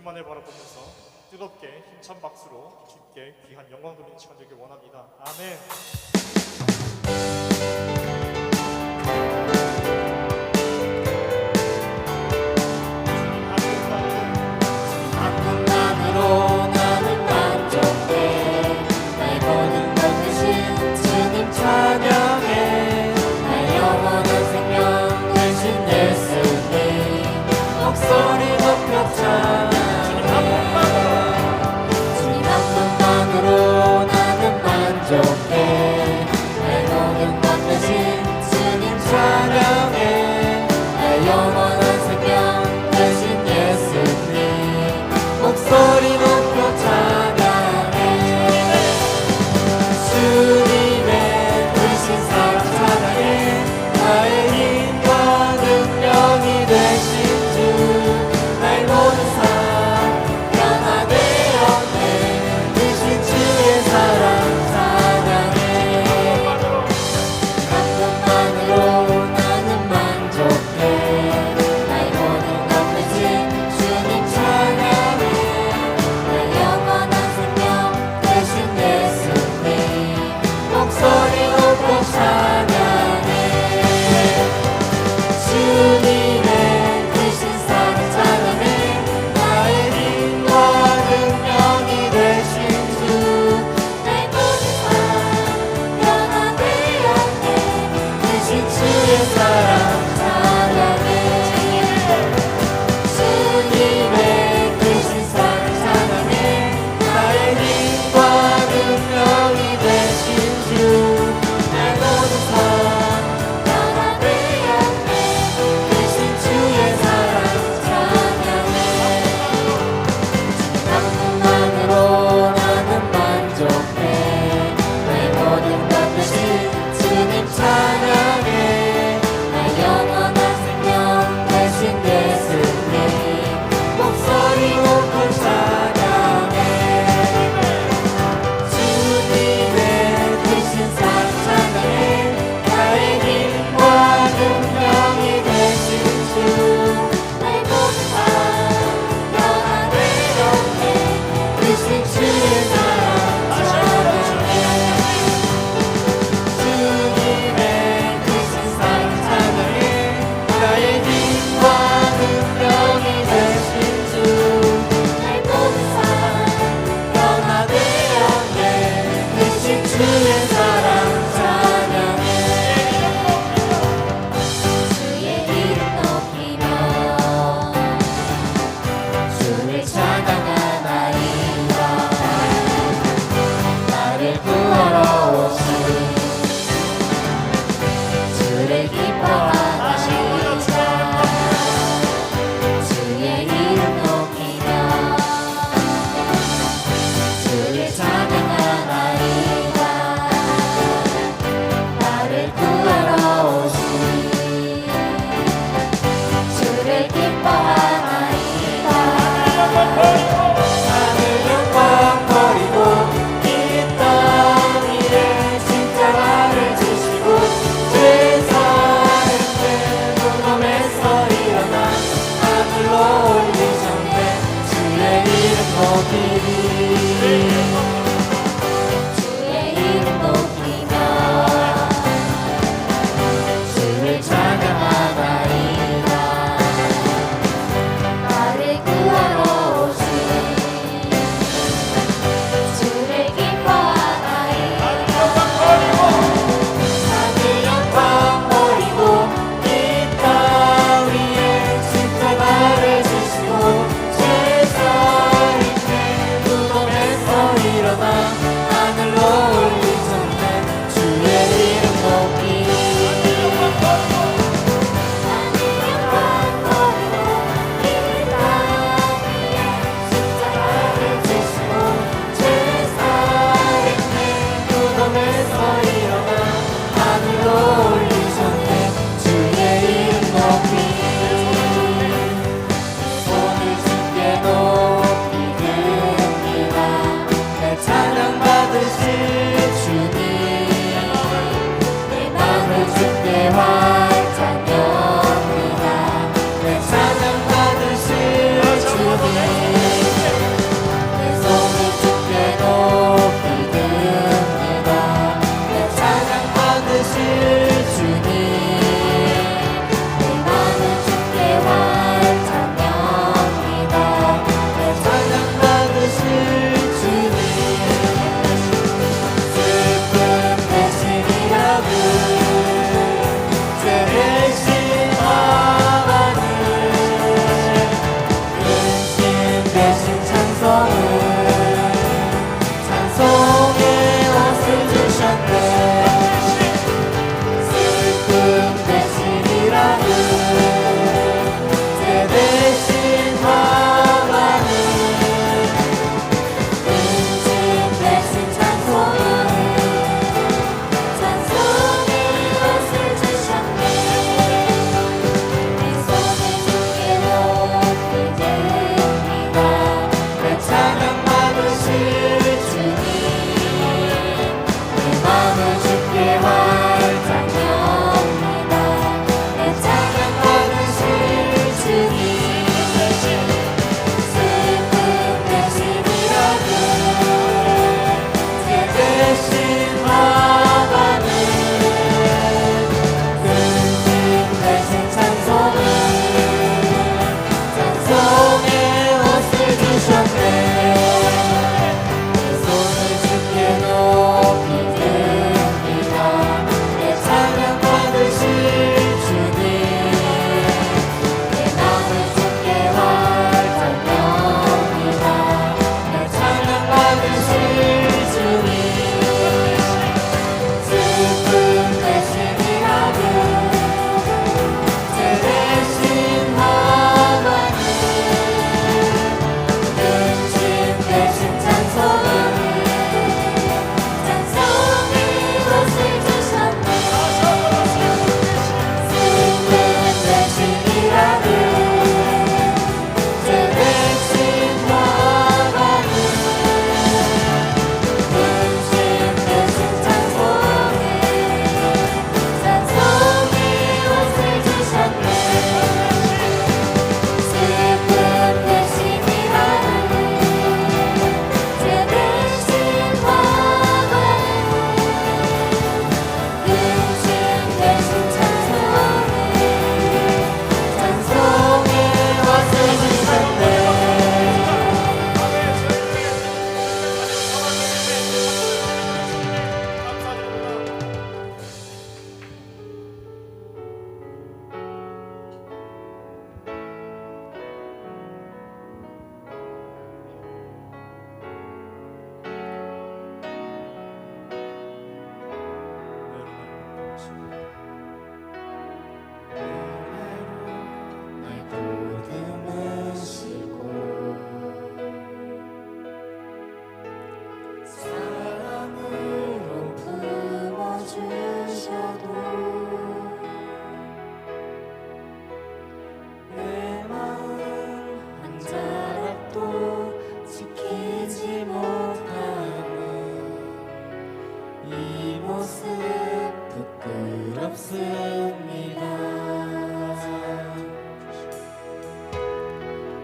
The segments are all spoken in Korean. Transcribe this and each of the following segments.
주님만을 바라보면서 뜨겁게 힘찬 박수로 주님께 귀한 영광 돌리는 시간 되길 원합니다. 아멘. 만으로 나는 만족해. 날 모든 것 대신 주님 찬양해. 날 영원한 생명 대신 냈으니 목소리 높여 찬양해. 주님 한 분만으로 나는 만족해. 날 모든 것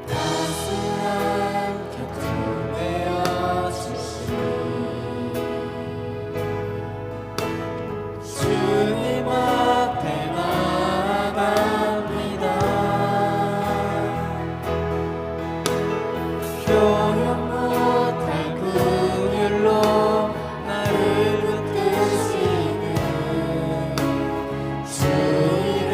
따스한 곁을 내어주신 주님 앞에 나아갑니다. 표현 못할 긍휼로 나를 붙드시는 주 이름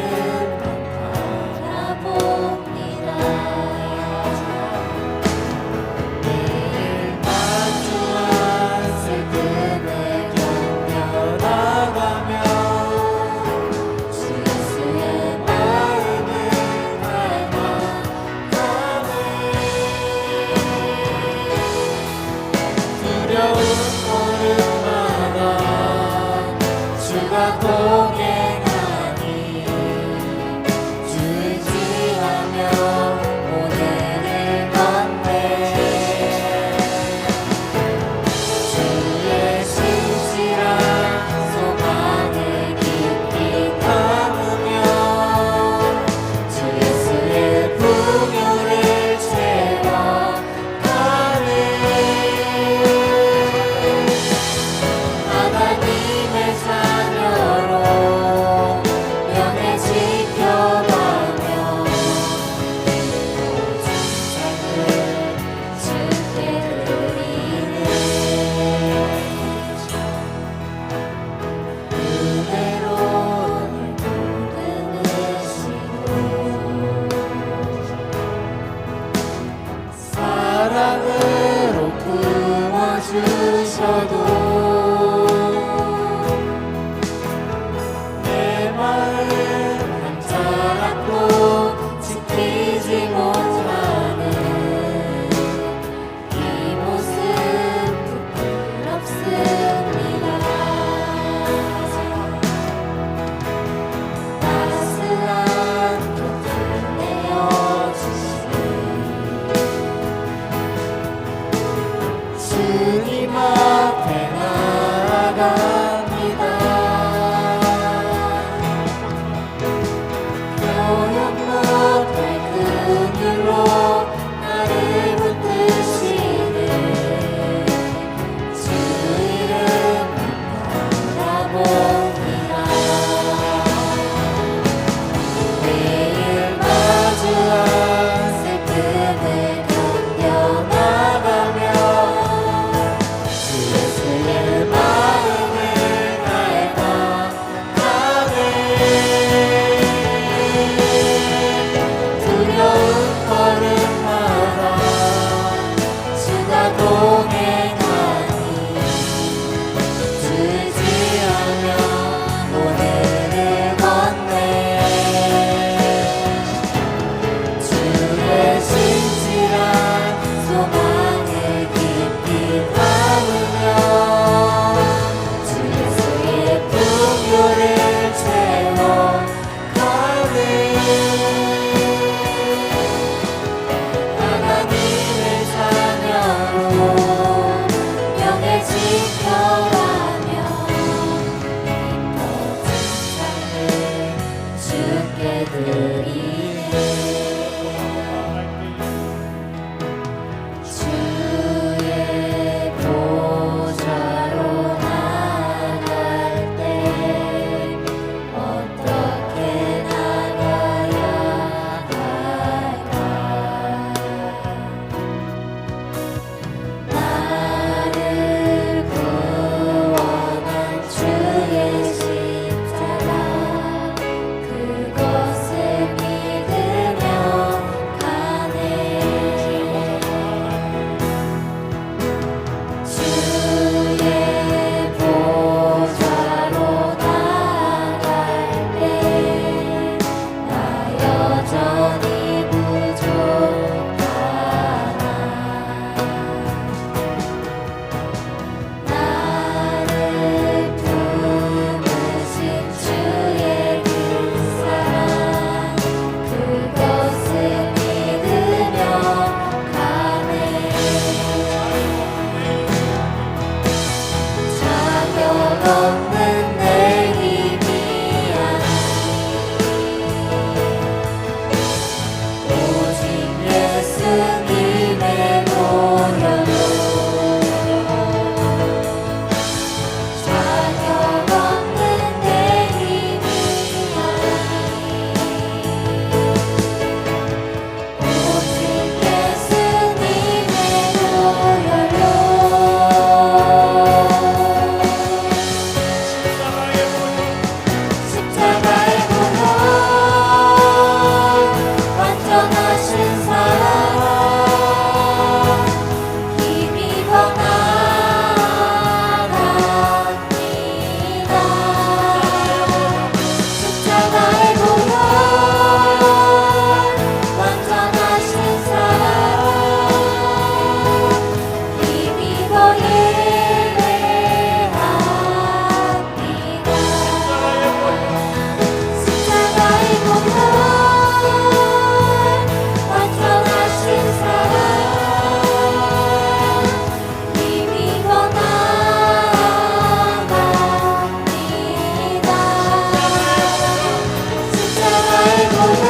보혈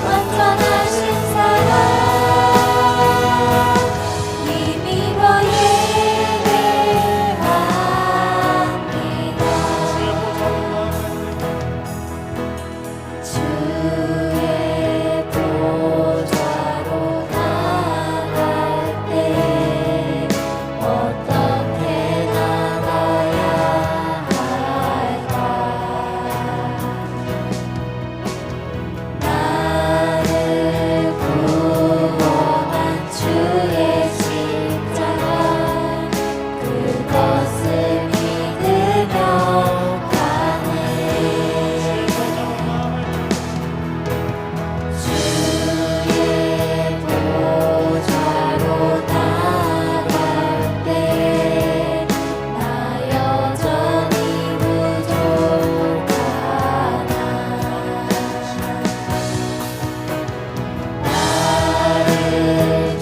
완전하신 사랑 힘입어 예배합니다. 주의 보좌로 나갈 때 어떻게 나가야 할까? 나를 구원한 주의 십자가 그것을 믿으며 가네. 주의 보좌로 나갈 때 나 여전히 부족하나. 나를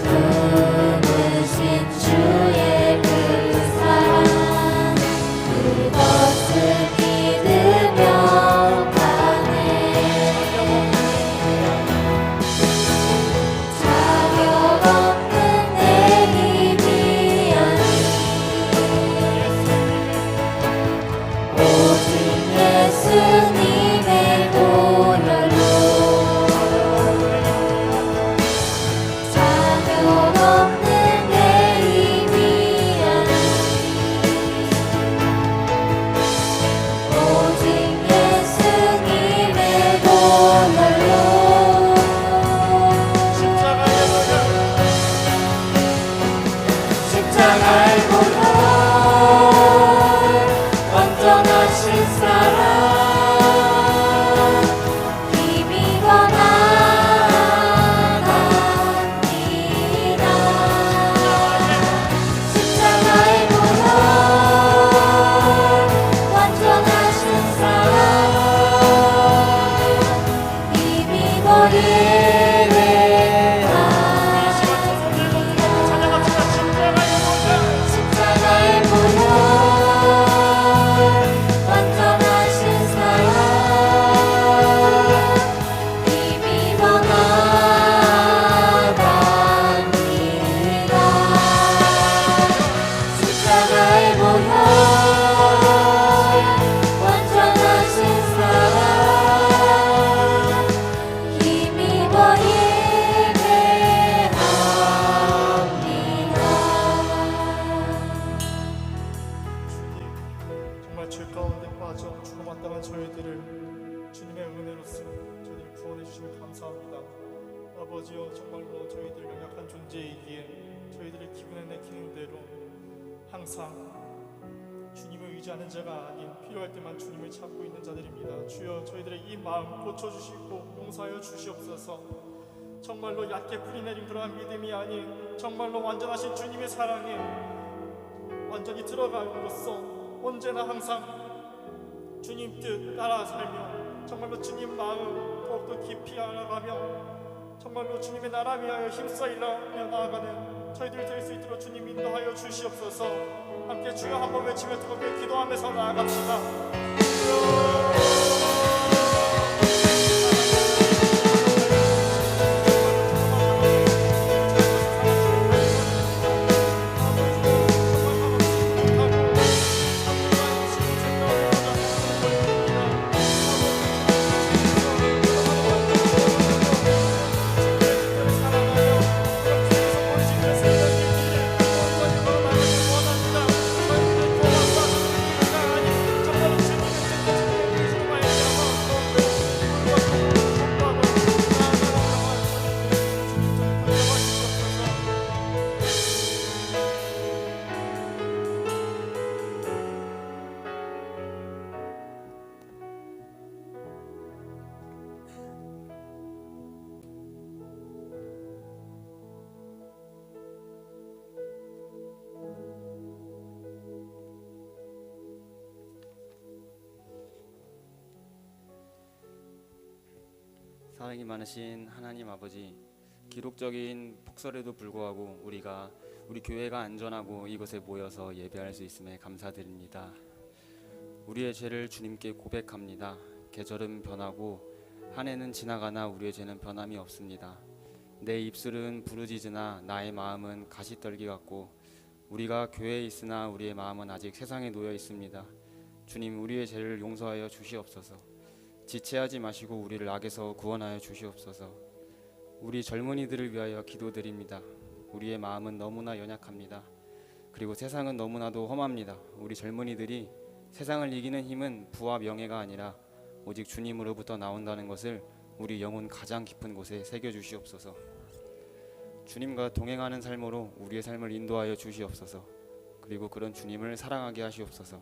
품으신 주의 그 사랑 그것을 믿으며 가네. 자격 없는 내 힘이 아닌 오직 예수님의 보혈로 자격 없는 내 힘이 아닌 오직 예수님의 보혈로 십자가의 보혈 완전하신 사랑 힘입어 나갑니다. 십자가의 보혈 완전하신 사랑 힘입어 십자가의 보혈 완전하신 사랑 힘입어 나갑니다. 십자가의 보혈 완전하신 사랑 힘입어 예배합니다. 정말 죄 가운데 빠져 죽어 마땅한 저희들을 주님의 은혜로서 저희를 구원해 주시면 감사합니다. 아버지여, 정말로 저희들 연약한 존재이기에 저희들의 기분에 내키는 대로 항상 주님을 의지하는 자가 아닌 필요할 때만 주님을 찾고 있는 자들입니다. 주여, 저희들의 이 마음 고쳐주시고 용서하여 주시옵소서. 정말로 얕게 뿌리내린 그러한 믿음이 아닌 정말로 완전하신 주님의 사랑에 완전히 들어감으로써 언제나 항상 주님 뜻 따라 살며 정말로 주님 마음 더욱더 깊이 알아가며 정말로 주님의 나라 위하여 힘써 일하며 나아가는 저희들 될 수 있도록 주님 인도하여 주시옵소서. 함께 주여 한번 외치며 뜨겁게 기도하면서 나아갑시다. 사랑이 많으신 하나님 아버지, 기록적인 폭설에도 불구하고 우리 교회가 안전하고 이곳에 모여서 예배할 수 있음에 감사드립니다. 우리의 죄를 주님께 고백합니다. 계절은 변하고 한 해는 지나가나 우리의 죄는 변함이 없습니다. 내 입술은 부르짖으나 나의 마음은 가시떨기 같고 우리가 교회에 있으나 우리의 마음은 아직 세상에 놓여 있습니다. 주님, 우리의 죄를 용서하여 주시옵소서. 지체하지 마시고 우리를 악에서 구원하여 주시옵소서. 우리 젊은이들을 위하여 기도드립니다. 우리의 마음은 너무나 연약합니다. 그리고 세상은 너무나도 험합니다. 우리 젊은이들이 세상을 이기는 힘은 부와 명예가 아니라 오직 주님으로부터 나온다는 것을 우리 영혼 가장 깊은 곳에 새겨주시옵소서. 주님과 동행하는 삶으로 우리의 삶을 인도하여 주시옵소서. 그리고 그런 주님을 사랑하게 하시옵소서.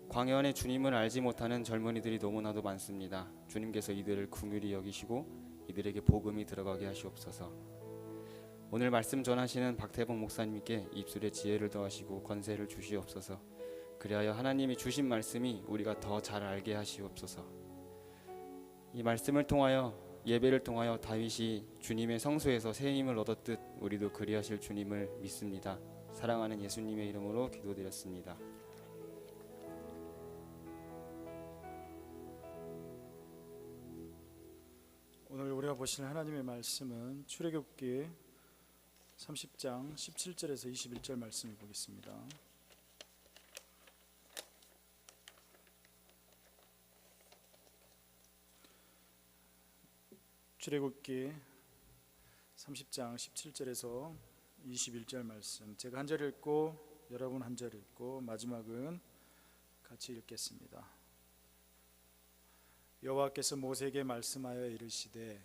광야 안에 주님을 알지 못하는 젊은이들이 너무나도 많습니다. 주님께서 이들을 긍휼히 여기시고 이들에게 복음이 들어가게 하시옵소서. 오늘 말씀 전하시는 박태봉 목사님께 입술에 지혜를 더하시고 권세를 주시옵소서. 그리하여 하나님이 주신 말씀이 우리가 더 잘 알게 하시옵소서. 이 말씀을 통하여, 예배를 통하여 다윗이 주님의 성소에서 새 힘을 얻었듯 우리도 그리하실 주님을 믿습니다. 사랑하는 예수님의 이름으로 기도드렸습니다. 오늘 우리가 보실 하나님의 말씀은 출애굽기 30장 17절에서 21절 말씀을 보겠습니다. 출애굽기 30장 17절에서 21절 말씀, 제가 한 절 읽고 여러분 한 절 읽고 마지막은 같이 읽겠습니다. 여호와께서 모세에게 말씀하여 이르시되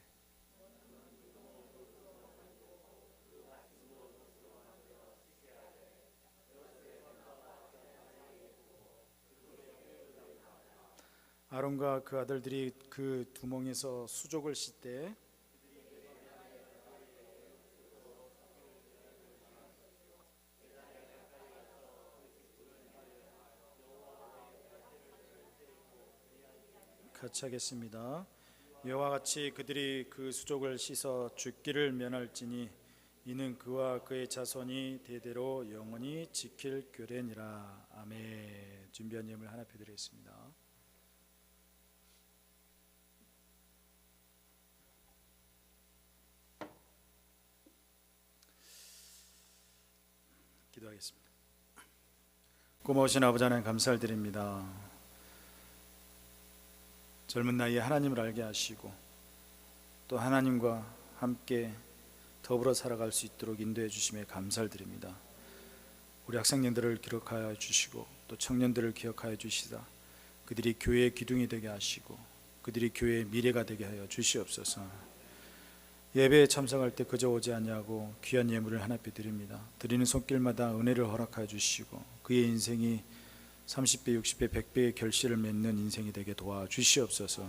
아론과 그 아들들이 그 두멍에서 수족을 씻되 같이 하겠습니다. 이와 같이 그들이 그 수족을 씻어 죽기를 면할지니 이는 그와 그의 자손이 대대로 영원히 지킬 규례니라. 아멘. 준비한 예물 하나 드리겠습니다. 기도하겠습니다. 고마우신 아버지 하나님 감사를 드립니다. 젊은 나이에 하나님을 알게 하시고 또 하나님과 함께 더불어 살아갈 수 있도록 인도해 주심에 감사를 드립니다. 우리 학생년들을 기억하여 주시고 또 청년들을 기억하여 주시다 그들이 교회의 기둥이 되게 하시고 그들이 교회의 미래가 되게 하여 주시옵소서. 예배에 참석할 때 그저 오지 아니하고 귀한 예물을 하나씩 드립니다. 드리는 손길마다 은혜를 허락하여 주시고 그의 인생이 30배, 60배, 100배의 결실을 맺는 인생이 되게 도와주시옵소서.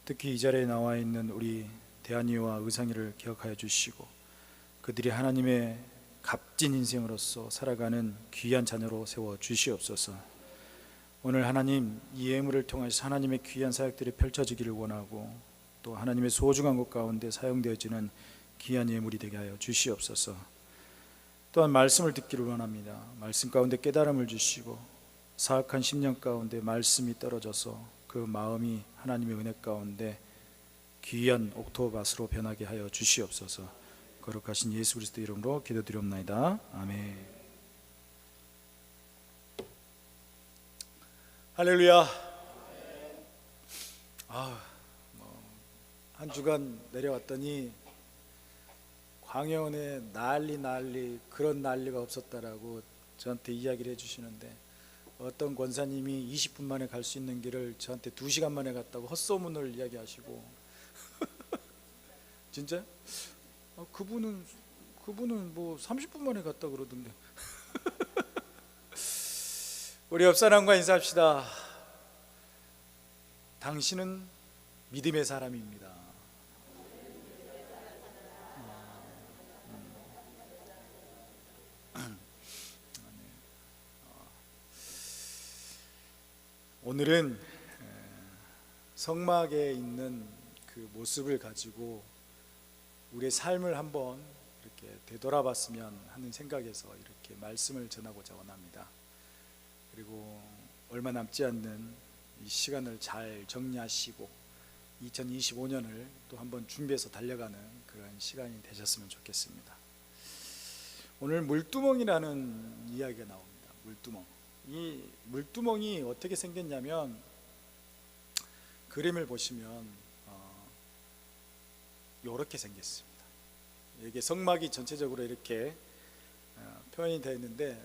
특히 이 자리에 나와 있는 우리 대한이와 의상이를 기억하여 주시고 그들이 하나님의 값진 인생으로서 살아가는 귀한 자녀로 세워 주시옵소서. 오늘 하나님 이 예물을 통해서 하나님의 귀한 사역들이 펼쳐지기를 원하고 또 하나님의 소중한 것 가운데 사용되어지는 귀한 예물이 되게 하여 주시옵소서. 또한 말씀을 듣기를 원합니다. 말씀 가운데 깨달음을 주시고 사악한 심령 가운데 말씀이 떨어져서 그 마음이 하나님의 은혜 가운데 귀한 옥토밭으로 변하게 하여 주시옵소서. 거룩하신 예수 그리스도 이름으로 기도드리옵나이다. 아멘. 할렐루야. 한 주간 내려왔더니 광야원에 난리 그런 난리가 없었다라고 저한테 이야기를 해주시는데 어떤 권사님이 20분 만에 갈 수 있는 길을 저한테 2시간 만에 갔다고 헛소문을 이야기하시고 진짜? 그분은 뭐 30분 만에 갔다 그러던데 우리 옆 사람과 인사합시다. 당신은 믿음의 사람입니다. 오늘은 성막에 있는 그 모습을 가지고 우리의 삶을 한번 이렇게 되돌아봤으면 하는 생각에서 이렇게 말씀을 전하고자 원합니다. 그리고 얼마 남지 않는 이 시간을 잘 정리하시고 2025년을 또 한번 준비해서 달려가는 그런 시간이 되셨으면 좋겠습니다. 오늘 물두멍이라는 이야기가 나옵니다. 물두멍. 이 물두멍이 어떻게 생겼냐면 그림을 보시면 이렇게 생겼습니다. 이게 성막이 전체적으로 이렇게 표현이 되어 있는데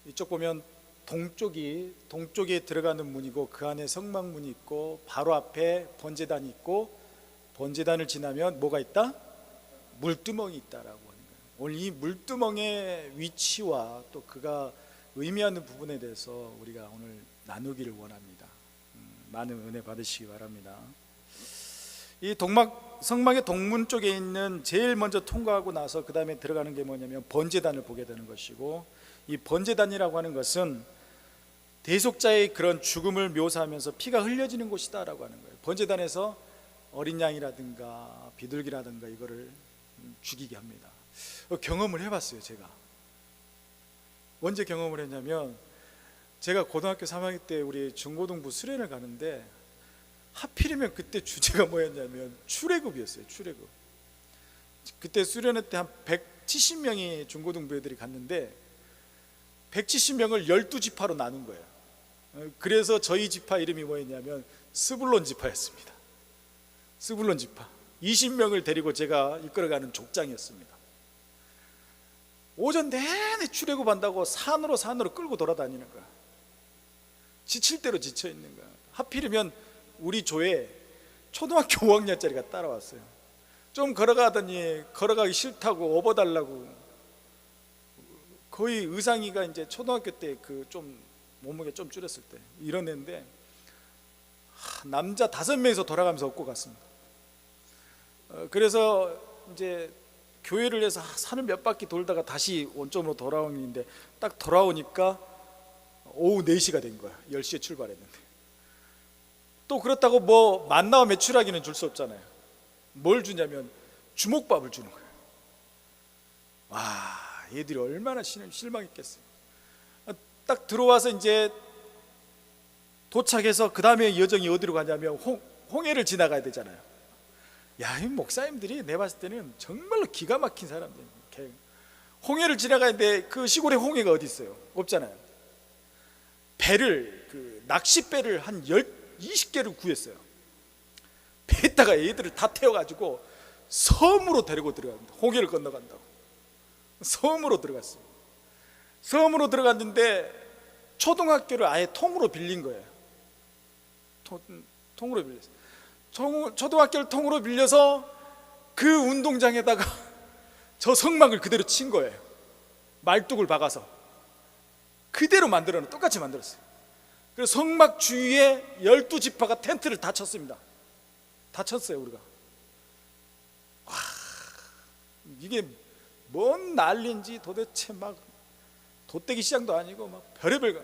이쪽 보면 동쪽에 들어가는 문이고 그 안에 성막문이 있고 바로 앞에 번제단이 있고 번제단을 지나면 뭐가 있다? 물두멍이 있다라고 하는 거예요. 오늘 이 물두멍의 위치와 또 그가 의미하는 부분에 대해서 우리가 오늘 나누기를 원합니다. 많은 은혜 받으시기 바랍니다. 이 성막의 동문 쪽에 있는 제일 먼저 통과하고 나서 그 다음에 들어가는 게 뭐냐면 번제단을 보게 되는 것이고, 이 번제단이라고 하는 것은 대속자의 그런 죽음을 묘사하면서 피가 흘려지는 곳이다라고 하는 거예요. 번제단에서 어린 양이라든가 비둘기라든가 이거를 죽이게 합니다. 경험을 해봤어요. 제가 언제 경험을 했냐면, 제가 고등학교 3학년 때 우리 중고등부 수련을 가는데 하필이면 그때 주제가 뭐였냐면 출애굽이었어요. 출애굽. 그때 수련회 때 한 170명이 중고등부 애들이 갔는데 170명을 12지파로 나눈 거예요. 그래서 저희 지파 이름이 뭐였냐면 스불론 지파였습니다. 스불론 지파. 20명을 데리고 제가 이끌어가는 족장이었습니다. 오전 내내 출애굽 한다고 산으로 끌고 돌아다니는 거야. 지칠 대로 지쳐 있는 거야. 하필이면 우리 조에 초등학교 5학년짜리가 따라왔어요. 좀 걸어가더니 걸어가기 싫다고 업어달라고. 거의 의상이가 이제 초등학교 때 그 좀 몸무게 좀 줄였을 때 이런 애인데 남자 5명이서 돌아가면서 업고 갔습니다. 그래서 이제 교회를 해서 산을 몇 바퀴 돌다가 다시 원점으로 돌아오는데 딱 돌아오니까 오후 4시가 된 거야. 10시에 출발했는데. 또 그렇다고 뭐 만나와 메추라기는 줄 수 없잖아요. 뭘 주냐면 주먹밥을 주는 거예요. 와, 얘들이 얼마나 실망했겠어요. 딱 들어와서 이제 도착해서 그 다음에 여정이 어디로 가냐면 홍해를 지나가야 되잖아요. 야, 이 목사님들이 내가 봤을 때는 정말로 기가 막힌 사람들. 홍해를 지나가는데 그 시골에 홍해가 어디 있어요? 없잖아요. 배를 낚싯배를 한 20개를 구했어요. 배에다가 애들을 다 태워가지고 섬으로 데리고 들어갑니다. 홍해를 건너간다고. 섬으로 들어갔어요. 섬으로 들어갔는데 초등학교를 아예 통으로 빌린 거예요. 통으로 빌렸어요. 초등학교를 통으로 빌려서 그 운동장에다가 저 성막을 그대로 친 거예요. 말뚝을 박아서 그대로 만들어놓은, 똑같이 만들었어요. 그래서 성막 주위에 12지파가 텐트를 다 쳤습니다. 다 쳤어요. 우리가. 와, 이게 뭔 난리인지 도대체 막 돗대기 시장도 아니고 막 별의별 거.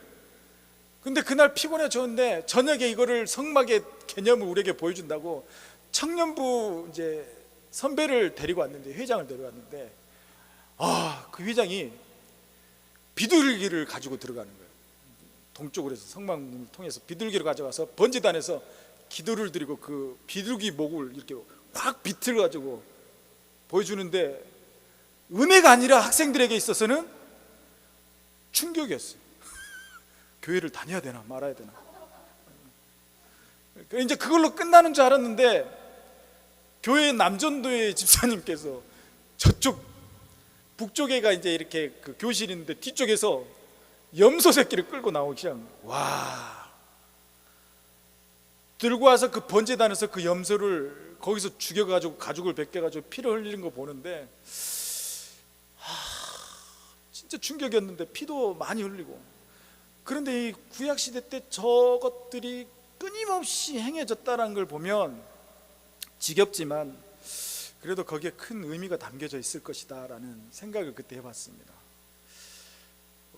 근데 그날 피곤해졌는데 저녁에 이거를 성막의 개념을 우리에게 보여준다고 청년부 이제 선배를 데리고 왔는데, 회장을 데려왔는데, 그 회장이 비둘기를 가지고 들어가는 거예요. 동쪽으로 해서 성막문을 통해서 비둘기를 가져가서 번제단에서 기도를 드리고 그 비둘기 목을 이렇게 확 비틀어 가지고 보여주는데, 은혜가 아니라 학생들에게 있어서는 충격이었어요. 교회를 다녀야 되나 말아야 되나. 이제 그걸로 끝나는 줄 알았는데, 교회 남전도의 집사님께서 저쪽 북쪽에가 이제 이렇게 그 교실이 있는데 뒤쪽에서 염소 새끼를 끌고 나오기 시작한 거예요. 와, 들고 와서 그 번제단에서 그 염소를 거기서 죽여가지고 가죽을 벗겨가지고 피를 흘리는 거 보는데 진짜 충격이었는데, 피도 많이 흘리고. 그런데 이 구약시대 때 저것들이 끊임없이 행해졌다는 걸 보면 지겹지만 그래도 거기에 큰 의미가 담겨져 있을 것이다 라는 생각을 그때 해봤습니다.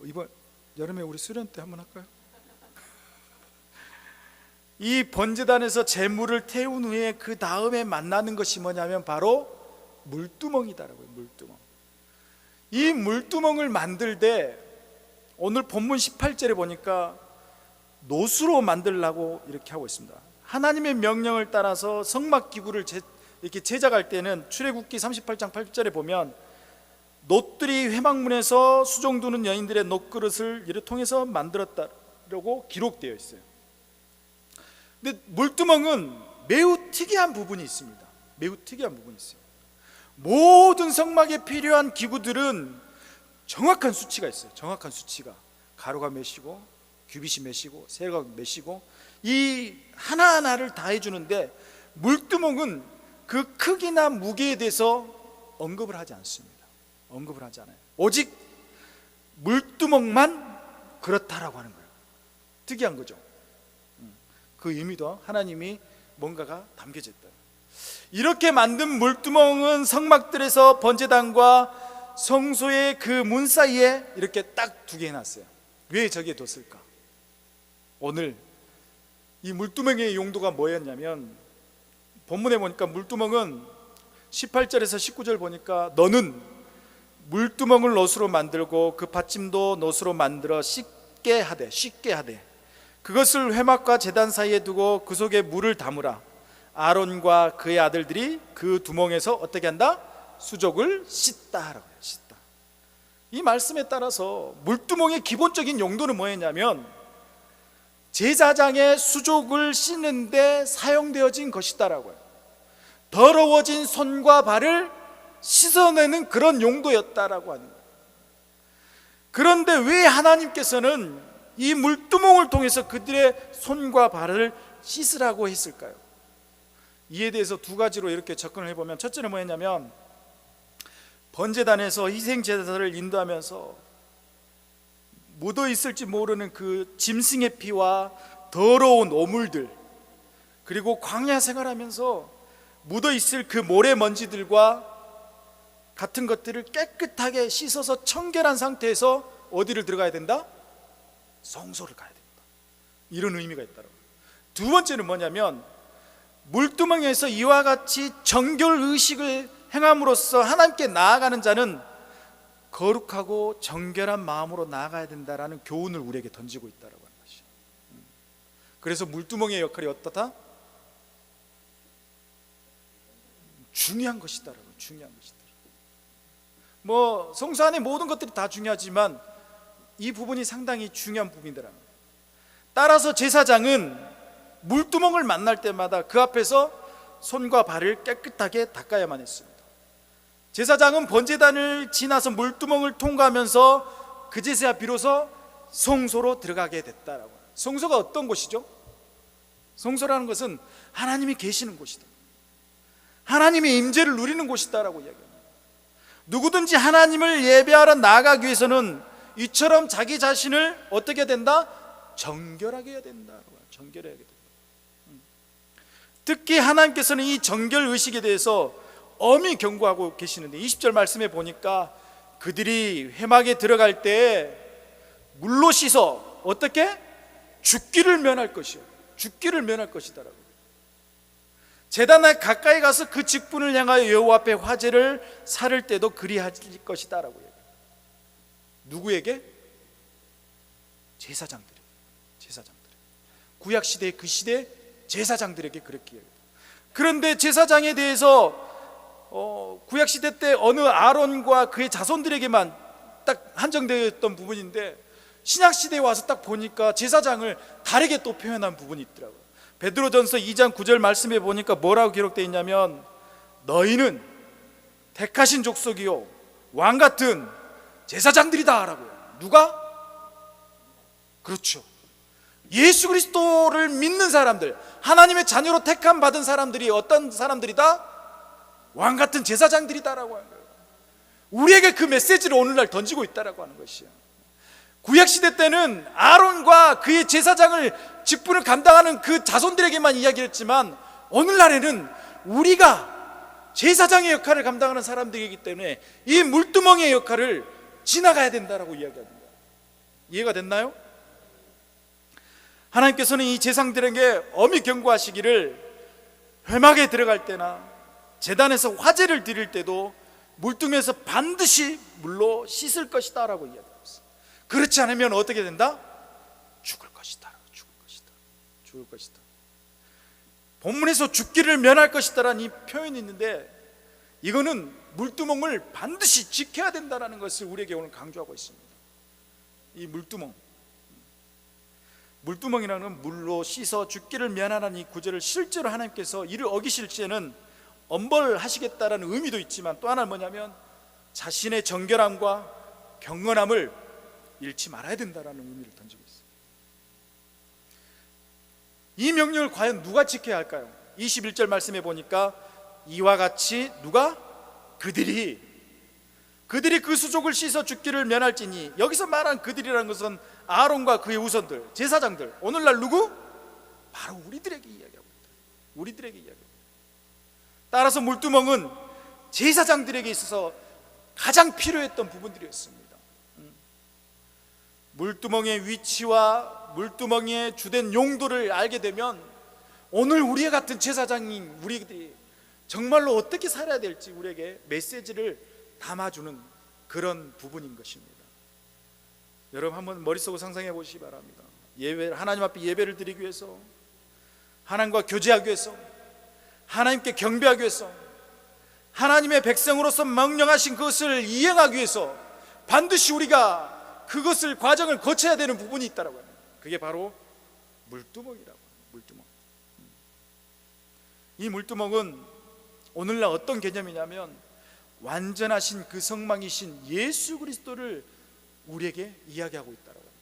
이번 여름에 우리 수련 때 한번 할까요? 이 번제단에서 제물을 태운 후에 그 다음에 만나는 것이 뭐냐면 바로 물두멍이다라고요. 물두멍. 이 물두멍을 만들 때 오늘 본문 18절에 보니까 노수로 만들라고 이렇게 하고 있습니다. 하나님의 명령을 따라서 성막 기구를 이렇게 제작할 때는 출애굽기 38장 8절에 보면 놋들이 회막문에서 수종 두는 여인들의 놋그릇을 이를 통해서 만들었다고 기록되어 있어요. 근데 물두멍은 매우 특이한 부분이 있습니다. 매우 특이한 부분이 있어요. 모든 성막에 필요한 기구들은 정확한 수치가 있어요. 정확한 수치가 가로가 몇이고 규빗이 몇이고 세로가 몇이고 이 하나하나를 다 해주는데 물두멍은 그 크기나 무게에 대해서 언급을 하지 않습니다. 언급을 하지 않아요. 오직 물두멍만 그렇다라고 하는 거예요. 특이한 거죠. 그 의미도 하나님이 뭔가가 담겨져 있다. 이렇게 만든 물두멍은 성막들에서 번제단과 성소의 그 문 사이에 이렇게 딱 두게 해놨어요. 왜 저기에 뒀을까? 오늘 이 물두멍의 용도가 뭐였냐면 본문에 보니까 물두멍은 18절에서 19절 보니까 너는 물두멍을 놋으로 만들고 그 받침도 놋으로 만들어 쉽게 하되 그것을 회막과 제단 사이에 두고 그 속에 물을 담으라. 아론과 그의 아들들이 그 두멍에서 어떻게 한다? 수족을 씻다라고 해요. 씻다. 이 말씀에 따라서 물두멍의 기본적인 용도는 뭐였냐면 제사장의 수족을 씻는데 사용되어진 것이다라고 해요. 더러워진 손과 발을 씻어내는 그런 용도였다라고 하는 거예요. 그런데 왜 하나님께서는 이 물두멍을 통해서 그들의 손과 발을 씻으라고 했을까요? 이에 대해서 두 가지로 이렇게 접근을 해보면, 첫째는 뭐였냐면 번제단에서 희생제사를 인도하면서 묻어 있을지 모르는 그 짐승의 피와 더러운 오물들, 그리고 광야 생활하면서 묻어 있을 그 모래먼지들과 같은 것들을 깨끗하게 씻어서 청결한 상태에서 어디를 들어가야 된다? 성소를 가야 된다. 이런 의미가 있더라고요. 두 번째는 뭐냐면 물두멍에서 이와 같이 정결의식을 행함으로써 하나님께 나아가는 자는 거룩하고 정결한 마음으로 나아가야 된다라는 교훈을 우리에게 던지고 있다고 하는 것이죠. 그래서 물두멍의 역할이 어떻다? 중요한 것이다라고. 중요한 것이다. 뭐 성소 안에 모든 것들이 다 중요하지만 이 부분이 상당히 중요한 부분이더라고요. 따라서 제사장은 물두멍을 만날 때마다 그 앞에서 손과 발을 깨끗하게 닦아야만 했습니다. 제사장은 번제단을 지나서 물두멍을 통과하면서 그제서야 비로소 성소로 들어가게 됐다라고. 성소가 어떤 곳이죠? 성소라는 것은 하나님이 계시는 곳이다. 하나님의 임재를 누리는 곳이다라고 이야기합니다. 누구든지 하나님을 예배하러 나아가기 위해서는 이처럼 자기 자신을 어떻게 해야 된다? 정결하게 해야 된다. 정결해야 된다. 특히 하나님께서는 이 정결 의식에 대해서 엄히 경고하고 계시는데 20절 말씀에 보니까 그들이 회막에 들어갈 때 물로 씻어 어떻게? 죽기를 면할 것이요. 죽기를 면할 것이다라고. 제단에 가까이 가서 그 직분을 향하여 여호와 앞에 화제를 살을 때도 그리할 것이다라고 얘기해요. 누구에게? 제사장들이. 구약 시대 그 시대 제사장들에게 그렇게 얘기해요. 그런데 제사장에 대해서 구약 시대 때 어느 아론과 그의 자손들에게만 딱 한정되어 있던 부분인데 신약 시대에 와서 딱 보니까 제사장을 다르게 또 표현한 부분이 있더라고요. 베드로전서 2장 9절 말씀에 보니까 뭐라고 기록되어 있냐면 너희는 택하신 족속이요 왕 같은 제사장들이다 라고요. 누가? 그렇죠. 예수 그리스도를 믿는 사람들, 하나님의 자녀로 택함 받은 사람들이 어떤 사람들이다? 왕 같은 제사장들이다라고 하는 거예요. 우리에게 그 메시지를 오늘날 던지고 있다라고 하는 것이에요. 구약시대 때는 아론과 그의 제사장을 직분을 감당하는 그 자손들에게만 이야기했지만 오늘날에는 우리가 제사장의 역할을 감당하는 사람들이기 때문에 이 물두멍의 역할을 지나가야 된다라고 이야기합니다. 이해가 됐나요? 하나님께서는 이 제사장들에게 엄히 경고하시기를 회막에 들어갈 때나 제단에서 화제를 드릴 때도 물두멍에서 반드시 물로 씻을 것이다 라고 이야기합니다. 그렇지 않으면 어떻게 된다? 죽을 것이다. 죽을 죽을 것이다. 본문에서 죽기를 면할 것이다라는 이 표현이 있는데, 이거는 물두멍을 반드시 지켜야 된다는 것을 우리에게 오늘 강조하고 있습니다. 이 물두멍이라는 물로 씻어 죽기를 면하라는 이 구절을 실제로 하나님께서 이를 어기실 때는 엄벌하시겠다라는 의미도 있지만, 또 하나는 뭐냐면 자신의 정결함과 경건함을 잃지 말아야 된다라는 의미를 던지고 있어요. 이 명령을 과연 누가 지켜야 할까요? 21절 말씀해 보니까 이와 같이 누가? 그들이 그 수족을 씻어 죽기를 면할지니, 여기서 말한 그들이라는 것은 아론과 그의 후손들, 제사장들, 오늘날 누구? 바로 우리들에게 이야기하고 있다. 우리들에게 이야기하고 있다. 따라서 물두멍은 제사장들에게 있어서 가장 필요했던 부분들이었습니다. 물두멍의 위치와 물두멍의 주된 용도를 알게 되면 오늘 우리 같은 제사장인 우리들이 정말로 어떻게 살아야 될지 우리에게 메시지를 담아주는 그런 부분인 것입니다. 여러분 한번 머릿속으로 상상해 보시기 바랍니다. 하나님 앞에 예배를 드리기 위해서, 하나님과 교제하기 위해서, 하나님께 경배하기 위해서, 하나님의 백성으로서 명령하신 그것을 이행하기 위해서 반드시 우리가 그것을 과정을 거쳐야 되는 부분이 있다라고 합니다. 그게 바로 물두멍이라고 합니다. 물두멍. 이 물두멍은 오늘날 어떤 개념이냐면 완전하신 그 성망이신 예수 그리스도를 우리에게 이야기하고 있다라고 합니다.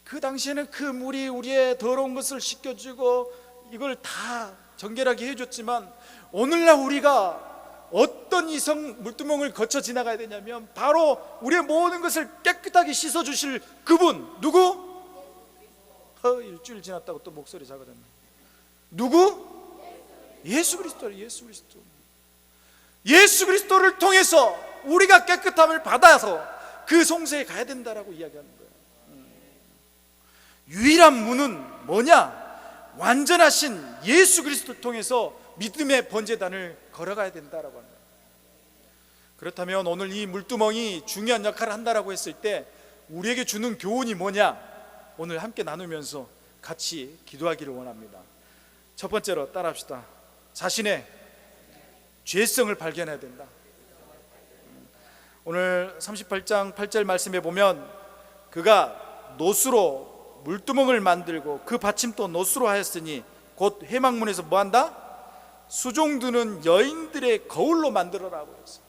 그 당시에는 그 물이 우리의 더러운 것을 씻겨주고 이걸 다 정결하게 해줬지만, 오늘날 우리가 어떤 이 물두멍을 거쳐 지나가야 되냐면 바로 우리의 모든 것을 깨끗하게 씻어주실 그분, 누구? 일주일 지났다고 또 목소리 작아졌네. 누구? 예수 그리스도를. 예수 그리스도를 통해서 우리가 깨끗함을 받아서 그 성소에 가야 된다라고 이야기하는 거예요. 유일한 문은 뭐냐? 완전하신 예수 그리스도를 통해서 믿음의 번제단을 걸어가야 된다라고 합니다. 그렇다면 오늘 이 물두멍이 중요한 역할을 한다라고 했을 때 우리에게 주는 교훈이 뭐냐? 오늘 함께 나누면서 같이 기도하기를 원합니다. 첫 번째로 따라합시다. 자신의 죄성을 발견해야 된다. 오늘 38장 8절 말씀에 보면 그가 노수로 물두멍을 만들고 그 받침도 노수로 하였으니 곧 회막문에서 뭐한다? 수종드는 여인들의 거울로 만들어라고 했어요.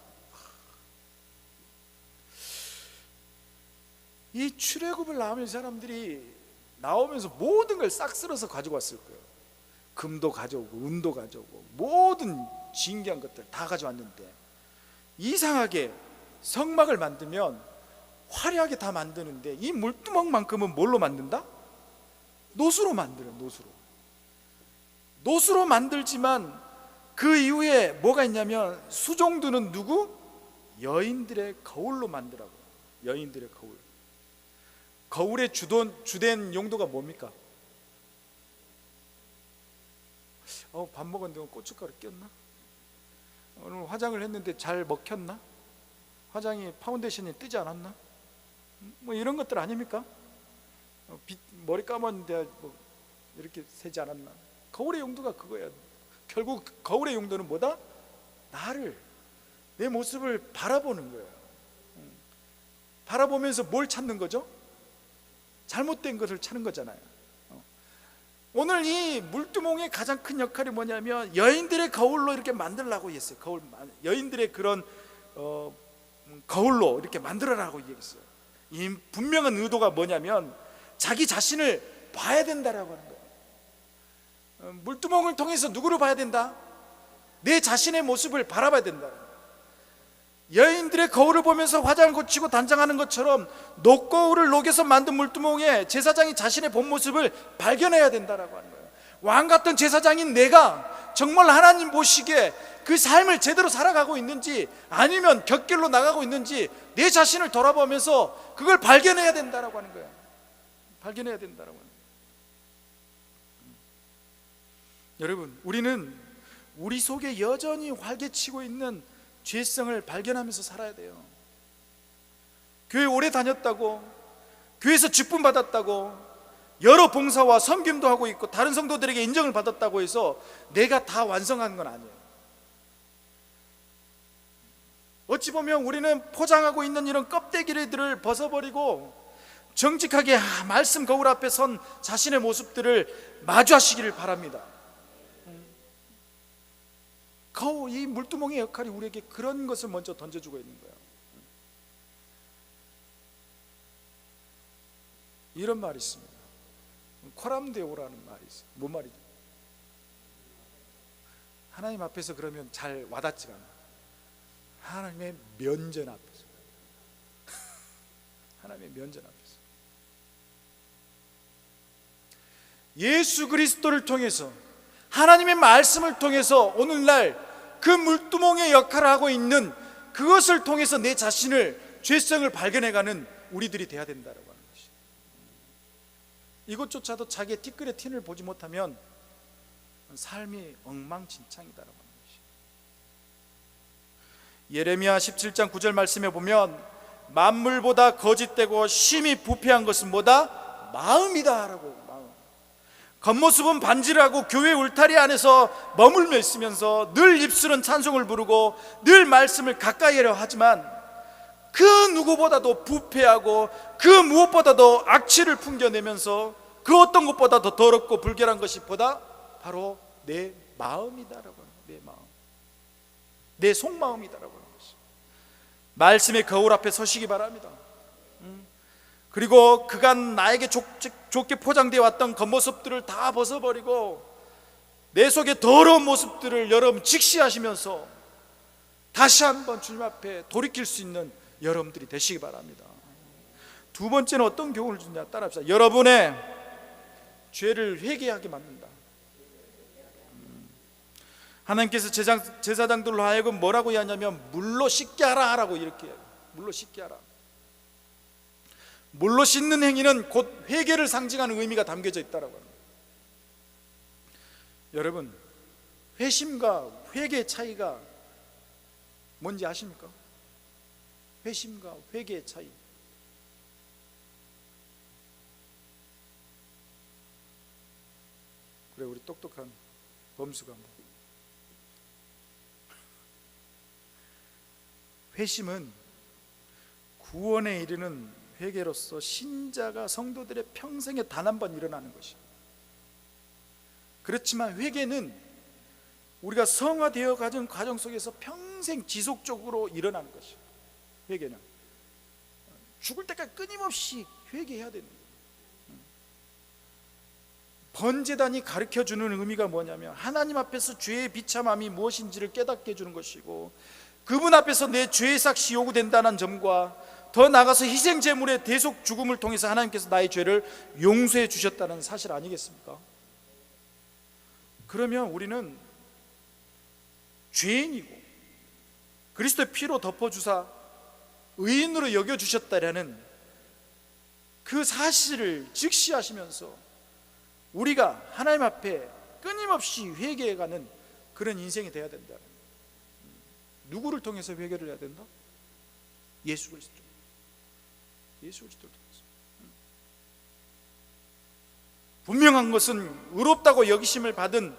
이 출애굽을 나오면 사람들이 나오면서 모든 걸 싹 쓸어서 가지고 왔을 거예요. 금도 가져오고 은도 가져오고 모든 진귀한 것들 다 가져왔는데, 이상하게 성막을 만들면 화려하게 다 만드는데 이 물두멍만큼은 뭘로 만든다? 노수로 만들어요. 노수로 만들지만 그 이후에 뭐가 있냐면 수종드는 누구? 여인들의 거울로 만들라고. 여인들의 거울. 거울의 주된 용도가 뭡니까? 밥 먹었는데 고춧가루 꼈나? 오늘 화장을 했는데 잘 먹혔나? 화장이 파운데이션이 뜨지 않았나? 뭐 이런 것들 아닙니까? 머리 감았는데 뭐 이렇게 새지 않았나? 거울의 용도가 그거야. 결국 거울의 용도는 뭐다? 나를, 내 모습을 바라보는 거예요. 바라보면서 뭘 찾는 거죠? 잘못된 것을 찾는 거잖아요. 오늘 이 물두멍의 가장 큰 역할이 뭐냐면 여인들의 거울로 이렇게 만들라고 했어요. 여인들의 그런 거울로 이렇게 만들어라고 얘기했어요. 이 분명한 의도가 뭐냐면 자기 자신을 봐야 된다라고 하는 거예요. 물두멍을 통해서 누구를 봐야 된다? 내 자신의 모습을 바라봐야 된다. 여인들의 거울을 보면서 화장을 고치고 단장하는 것처럼 녹거울을 녹여서 만든 물두멍에 제사장이 자신의 본 모습을 발견해야 된다라고 하는 거예요. 왕 같은 제사장인 내가 정말 하나님 보시기에 그 삶을 제대로 살아가고 있는지 아니면 곁길로 나가고 있는지 내 자신을 돌아보면서 그걸 발견해야 된다라고 하는 거예요. 발견해야 된다라고 하는 거예요. 여러분, 우리는 우리 속에 여전히 활개치고 있는 죄성을 발견하면서 살아야 돼요. 교회 오래 다녔다고, 교회에서 직분 받았다고, 여러 봉사와 섬김도 하고 있고 다른 성도들에게 인정을 받았다고 해서 내가 다 완성한 건 아니에요. 어찌 보면 우리는 포장하고 있는 이런 껍데기들을 벗어버리고 정직하게 말씀 거울 앞에 선 자신의 모습들을 마주하시기를 바랍니다. 이 물두멍의 역할이 우리에게 그런 것을 먼저 던져주고 있는 거예요. 이런 말이 있습니다. 코람데오라는 말이 있어요. 뭔 말이죠? 하나님 앞에서 그러면 잘 와닿지가 않아요. 하나님의 면전 앞에서 하나님의 면전 앞에서 예수 그리스도를 통해서 하나님의 말씀을 통해서 오늘날 그 물두멍의 역할을 하고 있는 그것을 통해서 내 자신을 죄성을 발견해가는 우리들이 돼야 된다고 하는 것이. 이것조차도 자기의 티끌의 틴을 보지 못하면 삶이 엉망진창이다라고 하는 것이. 예레미야 17장 9절 말씀에 보면 만물보다 거짓되고 심히 부패한 것은 뭐다? 마음이다라고. 겉모습은 반질하고 교회 울타리 안에서 머물며 있으면서 늘 입술은 찬송을 부르고 늘 말씀을 가까이 하려 하지만 그 누구보다도 부패하고 그 무엇보다도 악취를 풍겨내면서 그 어떤 것보다 더 더럽고 불결한 것이 보다 바로 내 마음이다라고 하는, 내 마음, 내 속마음이다라고 하는 것이. 말씀의 거울 앞에 서시기 바랍니다. 그리고 그간 나에게 좋게 포장되어 왔던 겉모습들을 다 벗어버리고 내 속의 더러운 모습들을 여러분 직시하시면서 다시 한번 주님 앞에 돌이킬 수 있는 여러분들이 되시기 바랍니다. 두 번째는 어떤 교훈을 주냐, 따라합시다. 여러분의 죄를 회개하게 만든다. 하나님께서 제사장들로 하여금 뭐라고 하냐면 물로 씻게 하라 라고 이렇게 해요. 물로 씻게 하라. 물로 씻는 행위는 곧 회개를 상징하는 의미가 담겨져 있다고 합니다. 여러분, 회심과 회개의 차이가 뭔지 아십니까? 회심과 회개의 차이. 그래, 우리 똑똑한 범수가 한번. 회심은 구원에 이르는 회개로서 신자가 성도들의 평생에 단 한 번 일어나는 것이. 그렇지만 회개는 우리가 성화되어 가는 과정 속에서 평생 지속적으로 일어나는 것이. 회개는 죽을 때까지 끊임없이 회개해야 되는 거예요. 번제단이 가르쳐주는 의미가 뭐냐면 하나님 앞에서 죄의 비참함이 무엇인지를 깨닫게 해주는 것이고, 그분 앞에서 내 죄의 삭시 요구된다는 점과 더 나아가서 희생제물의 대속 죽음을 통해서 하나님께서 나의 죄를 용서해 주셨다는 사실 아니겠습니까? 그러면 우리는 죄인이고 그리스도의 피로 덮어주사 의인으로 여겨주셨다라는 그 사실을 직시하시면서 우리가 하나님 앞에 끊임없이 회개해가는 그런 인생이 되어야 된다. 누구를 통해서 회개를 해야 된다? 예수 그리스도. 예수 그리스도를 통해서. 분명한 것은 의롭다고 여기심을 받은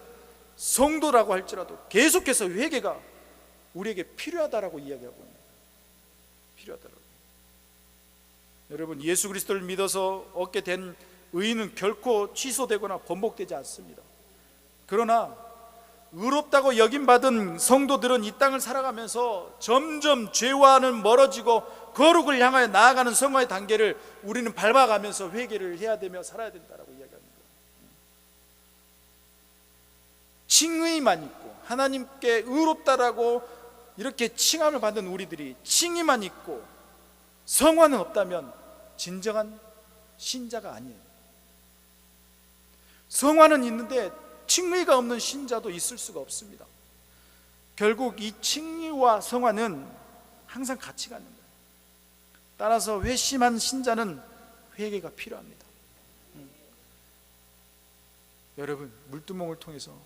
성도라고 할지라도 계속해서 회개가 우리에게 필요하다라고 이야기하고 있습니다. 필요하다라고. 여러분, 예수 그리스도를 믿어서 얻게 된 의는 결코 취소되거나 번복되지 않습니다. 그러나 의롭다고 여김받은 성도들은 이 땅을 살아가면서 점점 죄와는 멀어지고 거룩을 향하여 나아가는 성화의 단계를 우리는 밟아가면서 회개를 해야 되며 살아야 된다라고 이야기합니다. 칭의만 있고 하나님께 의롭다라고 이렇게 칭함을 받은 우리들이 칭의만 있고 성화는 없다면 진정한 신자가 아니에요. 성화는 있는데 칭의가 없는 신자도 있을 수가 없습니다. 결국 이 칭의와 성화는 항상 같이 가는 거예요. 따라서 회심한 신자는 회개가 필요합니다. 여러분, 물두멍을 통해서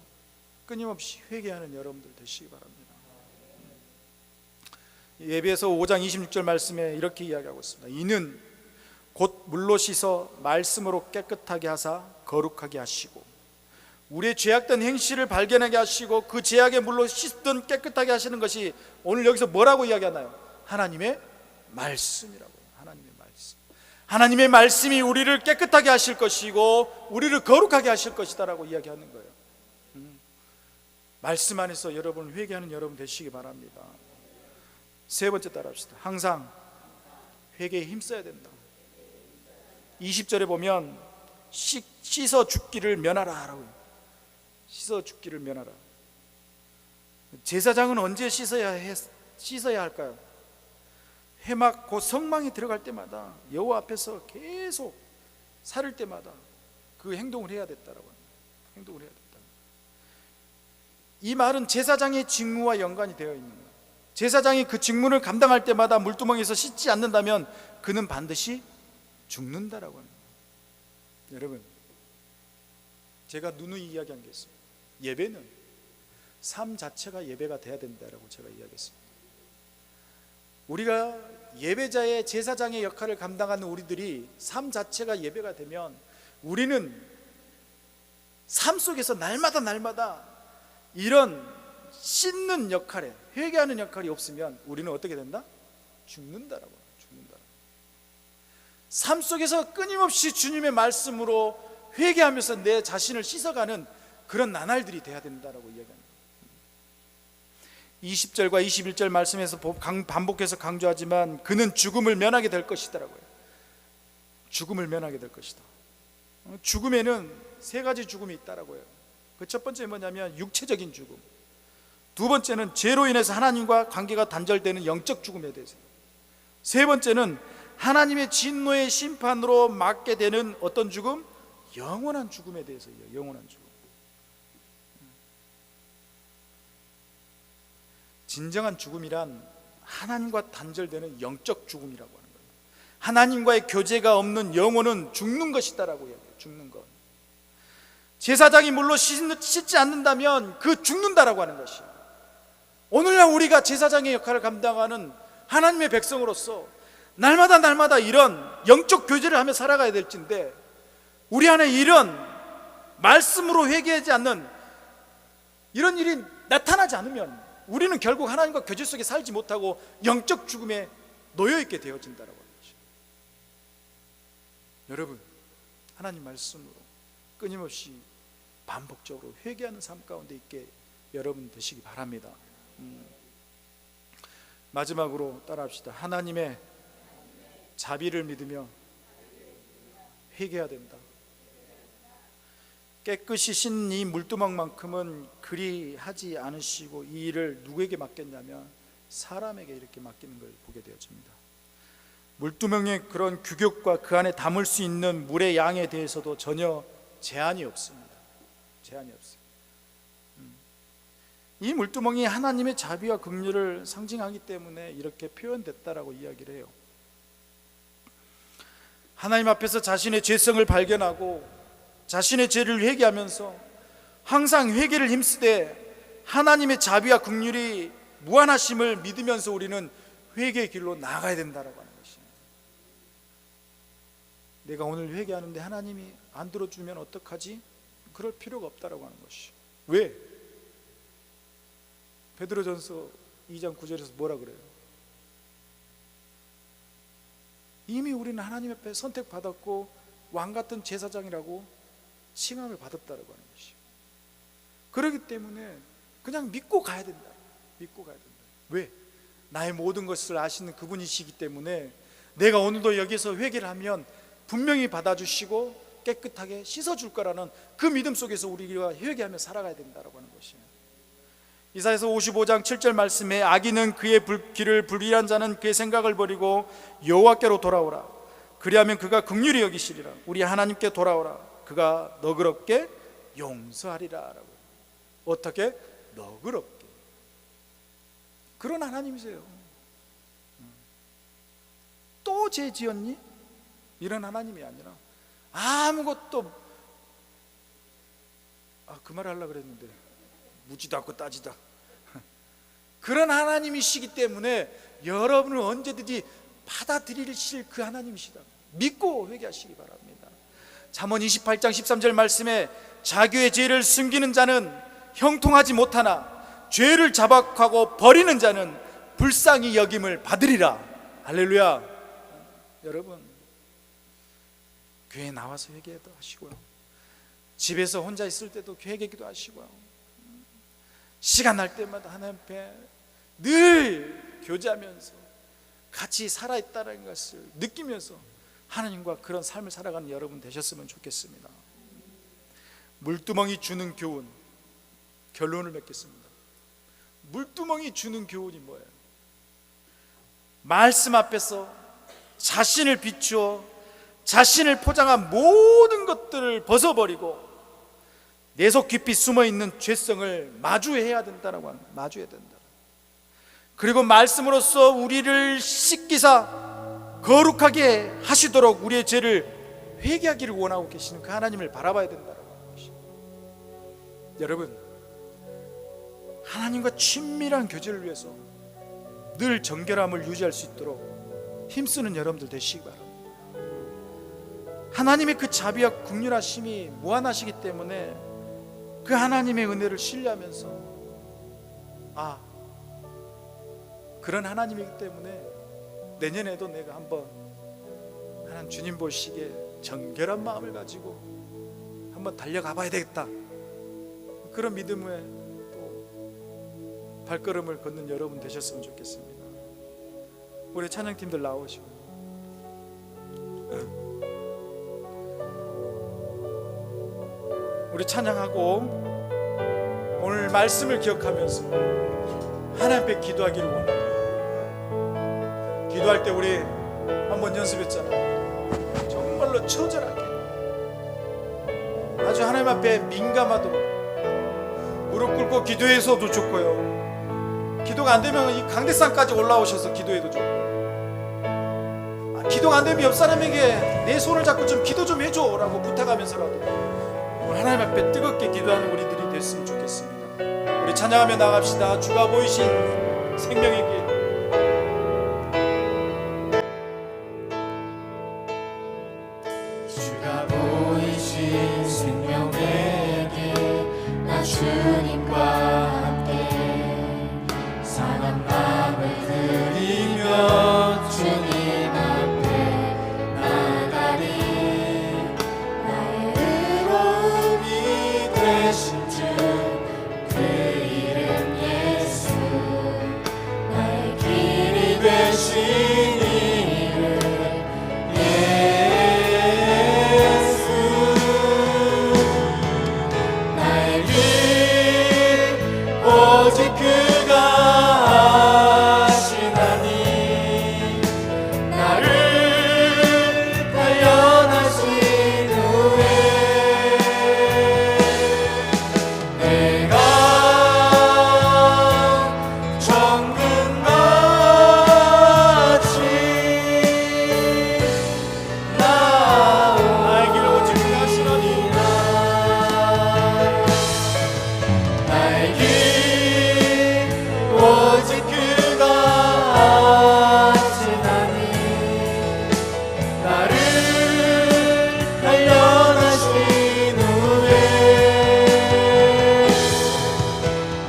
끊임없이 회개하는 여러분들 되시기 바랍니다. 예배에서 5장 26절 말씀에 이렇게 이야기하고 있습니다. 이는 곧 물로 씻어 말씀으로 깨끗하게 하사 거룩하게 하시고 우리의 죄악된 행실을 발견하게 하시고 그 죄악의 물로 씻든 깨끗하게 하시는 것이 오늘 여기서 뭐라고 이야기하나요? 하나님의 말씀이라고. 하나님의 말씀. 하나님의 말씀이 우리를 깨끗하게 하실 것이고 우리를 거룩하게 하실 것이다라고 이야기하는 거예요. 말씀 안에서 여러분 회개하는 여러분 되시기 바랍니다. 세 번째 따라합시다. 항상 회개에 힘써야 된다. 20절에 보면 씻어 죽기를 면하라 라고. 씻어 죽기를 면하라. 제사장은 언제 씻어야 할까요? 회막 곧 성막에 들어갈 때마다 여호와 앞에서 계속 살을 때마다 그 행동을 해야 됐다라고 합니다. 행동을 해야 됐다. 이 말은 제사장의 직무와 연관이 되어 있는 거예요. 제사장이 그 직무를 감당할 때마다 물두멍에서 씻지 않는다면 그는 반드시 죽는다라고 합니다. 여러분, 제가 누누이 이야기한 게 있습니다. 예배는 삶 자체가 예배가 돼야 된다라고 제가 이야기했습니다. 우리가 예배자의 제사장의 역할을 감당하는 우리들이 삶 자체가 예배가 되면 우리는 삶 속에서 날마다 이런 씻는 역할에 회개하는 역할이 없으면 우리는 어떻게 된다? 죽는다라고. 죽는다. 삶 속에서 끊임없이 주님의 말씀으로 회개하면서 내 자신을 씻어가는 그런 나날들이 돼야 된다라고 이야기합니다. 20절과 21절 말씀에서 반복해서 강조하지만 그는 죽음을 면하게 될 것이더라고요. 죽음을 면하게 될 것이다. 죽음에는 세 가지 죽음이 있다라고 해요. 그 첫 번째 뭐냐면 육체적인 죽음, 두 번째는 죄로 인해서 하나님과 관계가 단절되는 영적 죽음에 대해서, 세 번째는 하나님의 진노의 심판으로 맞게 되는 어떤 죽음? 영원한 죽음에 대해서요. 영원한 죽음. 진정한 죽음이란 하나님과 단절되는 영적 죽음이라고 하는 거예요. 하나님과의 교제가 없는 영혼은 죽는 것이다라고 이야기해요. 죽는 것. 제사장이 물로 씻지 않는다면 그 죽는다라고 하는 것이에요. 오늘날 우리가 제사장의 역할을 감당하는 하나님의 백성으로서 날마다 이런 영적 교제를 하며 살아가야 될진데 우리 안에 이런 말씀으로 회개하지 않는 이런 일이 나타나지 않으면 우리는 결국 하나님과 교제 속에 살지 못하고 영적 죽음에 놓여있게 되어진다라고 하는 것이죠. 여러분, 하나님 말씀으로 끊임없이 반복적으로 회개하는 삶 가운데 있게 여러분 되시기 바랍니다. 마지막으로 따라합시다. 하나님의 자비를 믿으며 회개해야 된다. 깨끗이 신 이 물두멍만큼은 그리 하지 않으시고 이 일을 누구에게 맡겼냐면 사람에게 이렇게 맡기는 걸 보게 되어집니다. 물두멍의 그런 규격과 그 안에 담을 수 있는 물의 양에 대해서도 전혀 제한이 없습니다. 제한이 없어요. 이 물두멍이 하나님의 자비와 긍휼을 상징하기 때문에 이렇게 표현됐다라고 이야기를 해요. 하나님 앞에서 자신의 죄성을 발견하고 자신의 죄를 회개하면서 항상 회개를 힘쓰되 하나님의 자비와 긍휼이 무한하심을 믿으면서 우리는 회개의 길로 나아가야 된다라고 하는 것이에요. 내가 오늘 회개하는데 하나님이 안 들어주면 어떡하지? 그럴 필요가 없다라고 하는 것이. 왜? 베드로전서 2장 9절에서 뭐라 그래요? 이미 우리는 하나님 앞에 선택받았고 왕같은 제사장이라고 칭함을 받았다라고 하는 것이에요. 그렇기 때문에 그냥 믿고 가야 된다. 믿고 가야 된다. 왜? 나의 모든 것을 아시는 그분이시기 때문에 내가 오늘도 여기서 회개를 하면 분명히 받아주시고 깨끗하게 씻어줄 거라는 그 믿음 속에서 우리가 회개하며 살아가야 된다라고 하는 것이에요. 이사야서 55장 7절 말씀에 악인은 그의 길을 불의한 자는 그의 생각을 버리고 여호와께로 돌아오라. 그리하면 그가 긍휼히 여기시리라. 우리 하나님께 돌아오라. 그가 너그럽게 용서하리라 라고. 어떻게? 너그럽게. 그런 하나님이세요. 또 죄 지었니? 이런 하나님이 아니라 아무것도 그 말 하려고 그랬는데 묻지도 않고 따지다. 그런 하나님이시기 때문에 여러분을 언제든지 받아들이실 그 하나님이시다. 믿고 회개하시기 바랍니다. 잠언 28장 13절 말씀에 자기의 죄를 숨기는 자는 형통하지 못하나 죄를 자박하고 버리는 자는 불쌍히 여김을 받으리라. 할렐루야. 여러분, 교회에 나와서 회개도 하시고요, 집에서 혼자 있을 때도 회개기도 하시고요, 시간 날 때마다 하나님 앞에 늘 교제하면서 같이 살아있다는 것을 느끼면서 하나님과 그런 삶을 살아가는 여러분 되셨으면 좋겠습니다. 물두멍이 주는 교훈, 결론을 맺겠습니다. 물두멍이 주는 교훈이 뭐예요? 말씀 앞에서 자신을 비추어 자신을 포장한 모든 것들을 벗어버리고 내 속 깊이 숨어있는 죄성을 마주해야 된다라고 합니다. 마주해야 된다. 그리고 말씀으로써 우리를 씻기사 거룩하게 하시도록 우리의 죄를 회개하기를 원하고 계시는 그 하나님을 바라봐야 된다라고 하는 것입니다. 여러분, 하나님과 친밀한 교제를 위해서 늘 정결함을 유지할 수 있도록 힘쓰는 여러분들 되시기 바랍니다. 하나님의 그 자비와 긍휼하심이 무한하시기 때문에 그 하나님의 은혜를 신뢰하면서 그런 하나님이기 때문에 내년에도 내가 한번 하나님 주님 보시기에 정결한 마음을 가지고 한번 달려가 봐야 되겠다, 그런 믿음의 또 발걸음을 걷는 여러분 되셨으면 좋겠습니다. 우리 찬양팀들 나오시고 우리 찬양하고 오늘 말씀을 기억하면서 하나님 앞에 기도하기를 원합니다. 기도할 때 우리 한번 연습했잖아요. 정말로 처절하게 아주 하나님 앞에 민감하도록 무릎 꿇고 기도해서도 좋고요, 기도가 안 되면 이 강대상까지 올라오셔서 기도해도 좋고, 기도가 안 되면 옆 사람에게 내 손을 잡고 좀 기도 좀 해줘 라고 부탁하면서라도 하나님 앞에 뜨겁게 기도하는 우리들이 됐으면 좋겠습니다. 우리 찬양하며 나갑시다. 주가 보이신 생명의 길. 주가 보이신 생명의 길, 나 주님과 함께 상한 마음을 드리며 주님 앞에 나가리. 나의 의로움이 되신 주 그 이름 예수, 나의 길이 되신 이름 예수. 나의 길 오직 그가 하시나니, 나를 단련하신 후에 내가 정금같이 나의 길 오직 그가 하시나니, 나의 길 오직 그가 하시나니, 나를 단련하신 후에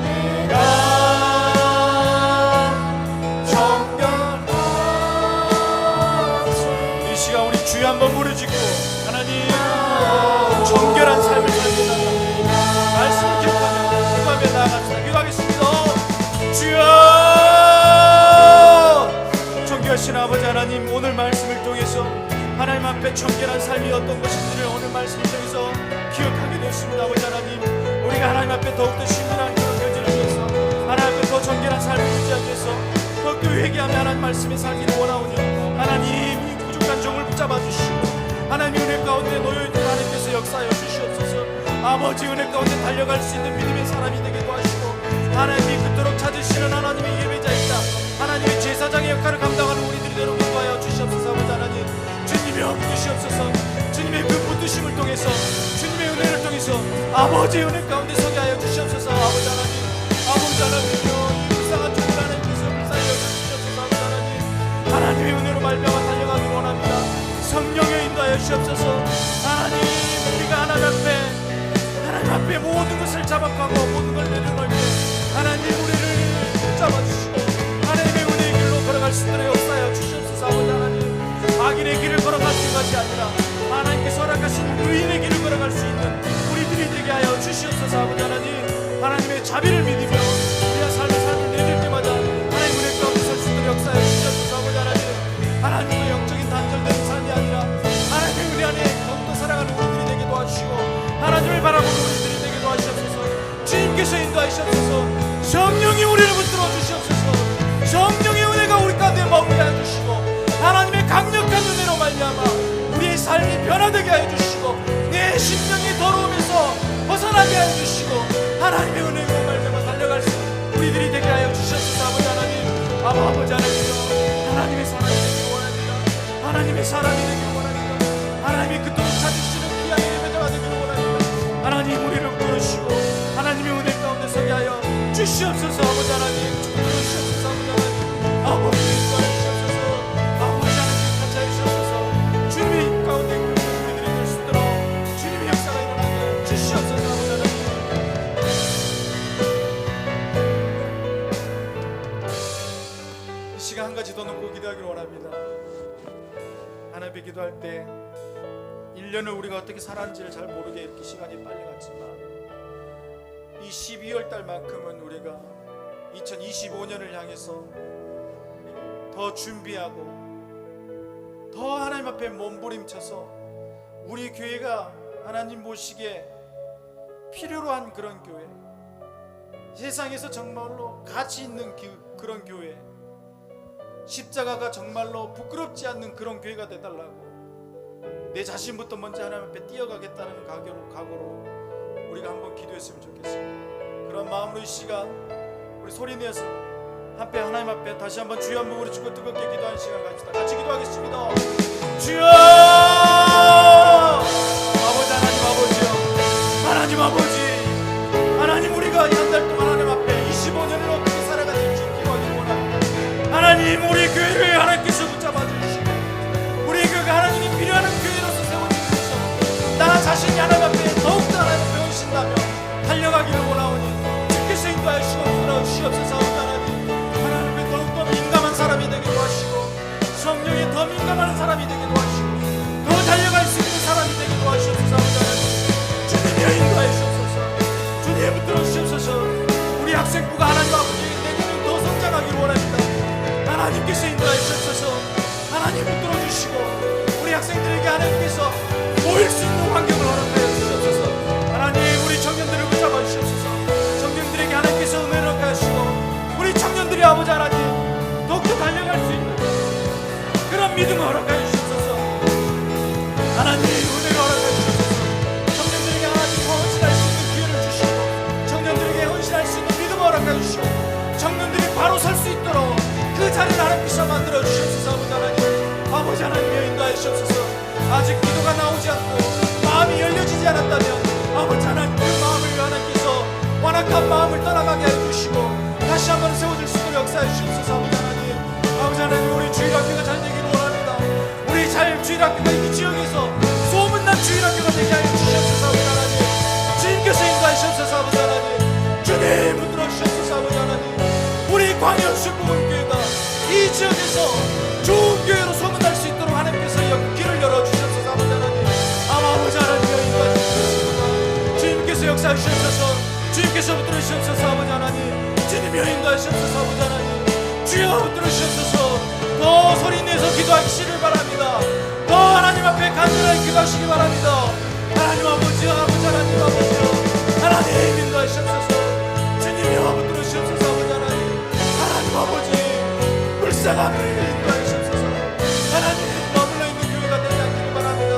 내가 정결하지. 이 시간 우리 주여 한번 부르짖고 하나님 정결한 삶을 살게 말씀을 기억하며 기도하며 나아갑시다. 기도하겠습니다. 주여, 정결하신 아버지 하나님, 오늘 말씀을 통해서 하나님 앞에 정결한 삶이 어떤 것인지를 오늘 말씀을 통해서 기억하게 되었습니다. 아버지 하나님, 우리가 하나님 앞에 더욱더 신실한 그런 교제를 위해서 하나님 앞에 더 정결한 삶을 유지하기 위해서 더욱더 회개하며 하나님 말씀에 살기를 원하오니 하나님 이 부족한 종을 붙잡아 주시고 하나님 은혜 가운데 놓여있는 하나님께서 역사하여 주시옵소서. 아버지 은혜 가운데 달려갈 수 있는 믿음의 사람이 되기도 하시고 하나님이 그토록 찾으시는 하나님의 예배자이다 하나님의 제사장의 역할을 감당하는 우리들이 되도록 인도하여 주시옵소서. 아버지 하나님, 주님의 붙드시옵소서. 주님의 그 붙드심을 통해서 주님의 은혜를 통해서 아버지의 은혜 가운데 서게 하여 주시옵소서. 아버지 하나님, 아버지 하나님요, 이 불쌍한 종을 하나님께서 불쌍히 여겨주시옵소서. 아버지 하나님, 하나님의 은혜로 말미암아 달려가길 원합니다. 성령 인도하시옵소서. 하나님, 우리가 하나님 앞에 모든 것을 자박하고 모든 걸 내려놓을 때 하나님 우리를 붙잡아주시고 하나님의 은혜의 길로 걸어갈 수 있도록 역사하여 주시옵소서. 아버지 하나님, 악인의 길을 걸어가신 것이 아니라 하나님께서 허락하신 의인의 길을 걸어갈 수 있는 우리들이 되게 하여 주시옵소서. 아버지 하나님, 하나님의 자비를 믿으며 우리가 삶을 내릴 때마다 하나님 은혜 가운데 설 수 있도록 역사하여 주시옵소서. 아버지 하나님, 하나님의 영적인 단절된 삶이 아니라 하나님의 은혜 안에 더욱더 살아가는 우리들이 되게 도와주시고 하나님을 바라보는 우리들이 되게 도와주시옵소서. 주님께서 인도하시옵소서. 성령이 우리를 붙들어 주시옵소서. 성령의 은혜가 우리 가운데 머물게 하여 주시고 하나님의 강력한 은혜로 말미암아 우리의 삶이 변화되게 하여 주시고 내 심령이 더러움에서 벗어나게 하여 주시고 하나님의 은혜로 말미암아 달려갈 수 있는 우리들이 되게 하여 주시옵소서. 아버지 하나님, 아버지 하나님, 하나님의 사랑이 되기를 원합니다. 하나님의 사랑이 되기를 원합니다. 하나님이 그토록 찾으시는 귀한 예배자가 되기를 원합니다. 하나님, 우리를 부르시고 하나님의 은혜 가운데 서게 하여 주시옵소서. 아버지 하나님, 부르시옵소서. 아버지 하나님, 아버지 인도하시옵소서. 아버지 하나님, 같이 하시옵소서. 주님의 힘 가운데 우리들이 될 수 있도록 주님의 역사가 일어나게 주시옵소서. 아버지 하나님, 이 시간 한 가지 더 놓고 기도하기를 원합니다. 하나님 앞에 기도할 때 1년을 우리가 어떻게 살았는지를 잘 모르게 이렇게 시간이 빨리 갔지만 이 12월 달만큼은 우리가 2025년을 향해서 더 준비하고 더 하나님 앞에 몸부림쳐서 우리 교회가 하나님 모시기에 필요로 한 그런 교회, 세상에서 정말로 가치 있는 그런 교회, 십자가가 정말로 부끄럽지 않는 그런 교회가 되달라고 내 자신부터 먼저 하나님 앞에 뛰어가겠다는 각오로 우리가 한번 기도했으면 좋겠습니다. 그런 마음으로 이 시간 우리 소리내서 한편 하나님 앞에 다시 한번 주여 한번 우리 주고 뜨겁게 기도하는 시간 가집시다. 같이 기도하겠습니다. 주여! 아버지 하나님, 아버지요, 하나님 아버지, 하나님, 우리가 이 한 달 동안 하나님 앞에 25년을 어떻게 살아가 될지 기도하기를 원합니다. 하나님, 우리 교회를 하나님께서 붙잡아 주시고 우리 교회가 하나님이 필요한 교회로서 세워지셔서 나 자신이 하나님 앞에 더욱더 하나님 앞에 헌신하며 달려가기를 원하오니 주께서 인도하시고 돌아 주시옵소서. 하나님, 하나님 앞에 더욱더 민감한 사람이 되게 도와주시고 성령에 더 민감한 사람이 되게 도와주시고 더 달려갈 수 있는 사람이 되게 도와주시옵소서. 주님이여 인도하여 주옵소서. 주님 붙들어 주시옵소서. 우리 학생부가 하나님 아버지 내년은 더 성장하기를 원합니다. 하나님께서 인도하여 주옵소서. 하나님 붙들어 주시고 우리 학생들에게 하나님께서 모일 수 있는 환경을 허락하여 주시옵소서. 하나님, 우리 청년들을 붙잡아 주시옵소서. 청년들에게 하나님께서 은혜를 허락하시고 우리 청년들이 아버지 하나님 더욱더 달려갈 수 있는 그런 믿음을 허락하여 주시옵소서. 하나님, 은혜를 허락하여 주시옵소서. 청년들에게 하나님 헌신할 수 있는 기회를 주시고 청년들에게 헌신할 수 있는 믿음을 허락하여 주시고 청년들이 바로 설 수 있도록 그 자리를 하나님께서 만들어 주시옵소서. 아버지 하나님이여 인도하여 주시옵소서. 아직 기도가 나오지 않고 마음이 열려지지 않았다면 아버지 하나님, 그 마음을 하나님께서 완악한 마음을 떠나가게 해주시고 다시 한번 세워줄 수 있도록 역사해 주시옵소서. 아버지 하나님, 우리 주일학교가 잘 되기를 원합니다. 우리 잘 주일학교가 이 지역에서 소문난 주일학교가 되게 하여 주시옵소서. 아버지 하나님, 주님께서 인도하여 주시옵소서. 아버지 하나님, 주님 붙들어 주시옵소서. 아버지 하나님, 우리 광역수복음교회가 이 지역에서 좋은 교회로 소문날 수 있도록 하나님께서 길을 열어주시옵소서. 아버지 하나님, 아버지 하나님이여 인도하여 주시옵소서. 주님께서 역사해 주시옵소서. 주님께서 붙들어 주시옵소서. 아버지 하나님, 주님이여 인도하여 주시옵소서. 아버지 하나님, 주여 붙들어 주시옵소서. 더 소리내서 기도하시기를 바랍니다. 더 하나님 앞에 간절하게 기도하시기 바랍니다. 하나님 아버지여, 아버지 하나님 아버지여, 하나님 인도하여 주시옵소서. 주님이여 붙들어 주시옵소서. 아버지 하나님, 하나님 아버지 불쌍함을 인도하여 주시옵소서. 하나님, 머물러 있는 교회가 되지 않기를 바랍니다.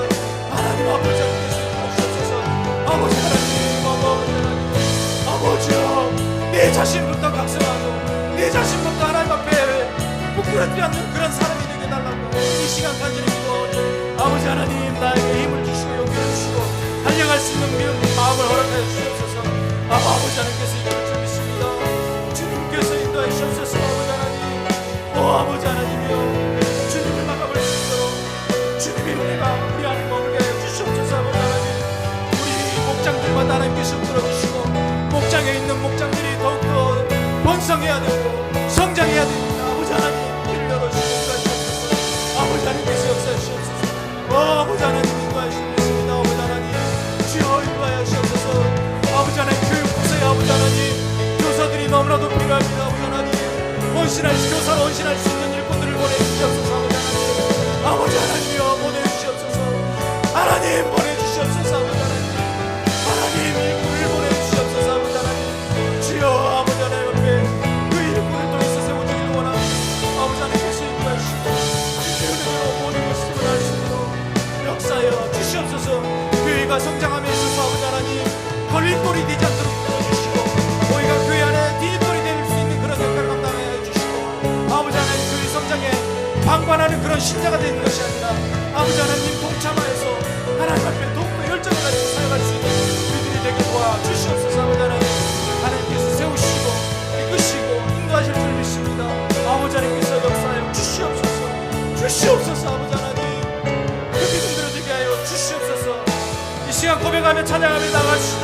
하나님 아버지 하나님께서 인도하시옵소서. 아버지 하나님, 아버지 하나님, 아버지여, 내 자신부터 각성하고 내 자신부터 하나님 앞에 부끄럽지 않는 그런 사람이 되게 달라고 이 시간 간절히 기도하오니 아버지 하나님, 나에게 힘을 주시고 용기를 주시고 달려갈 수 있는 마음을 허락하여 주시옵소서. 아버지 하나님께서 이끌어 주십니다. 주님께서 인도하여 주시옵소서. 아버지 하나님, 아버지 하나님이여, 주님을 막아볼 수 있도록 주님의 은혜가 우리 안에 교사로 헌신할 수 있는 일꾼들을 보내주시옵소서. 아버지 하나님이여 보내주시옵소서. 하나님 보내주시옵소서. 하나님 일꾼을 보내주시옵소서. 아버지 하나님 주여 아버지 하나님 앞에 그 일꾼을 통해서 세워주기를 원하고 아버지 하나님께서 인도하시고 주의 은혜로 모든 것을 드러날 수 있도록 역사하여 주시옵소서. 교회가 성장함에 있어서 아버지 하나님 걸림돌이 되지 않도록 도와주시고 저희가 교회 안에 디딤돌이 될 수 있는 그런 역할을 감당하여 주시고 아버지 하나님 교회 성장에 방관하는 그런 신자가 되는 것이 아니라 아버지 하나님 동참하여서 하나님 앞에 더욱더 열정을 가지고 사역할 수 있는 우리들이 되게 도와주시옵소서. 아버지 하나님 하나님께서 세우시고 이끄시고 인도하실 줄 믿습니다. 아버지 하나님께서 역사하여 주시옵소서. 아버지 하나님 그 믿음대로 되게 하여 주시옵소서. 이 시간 고백하며 찬양하며 나갈 수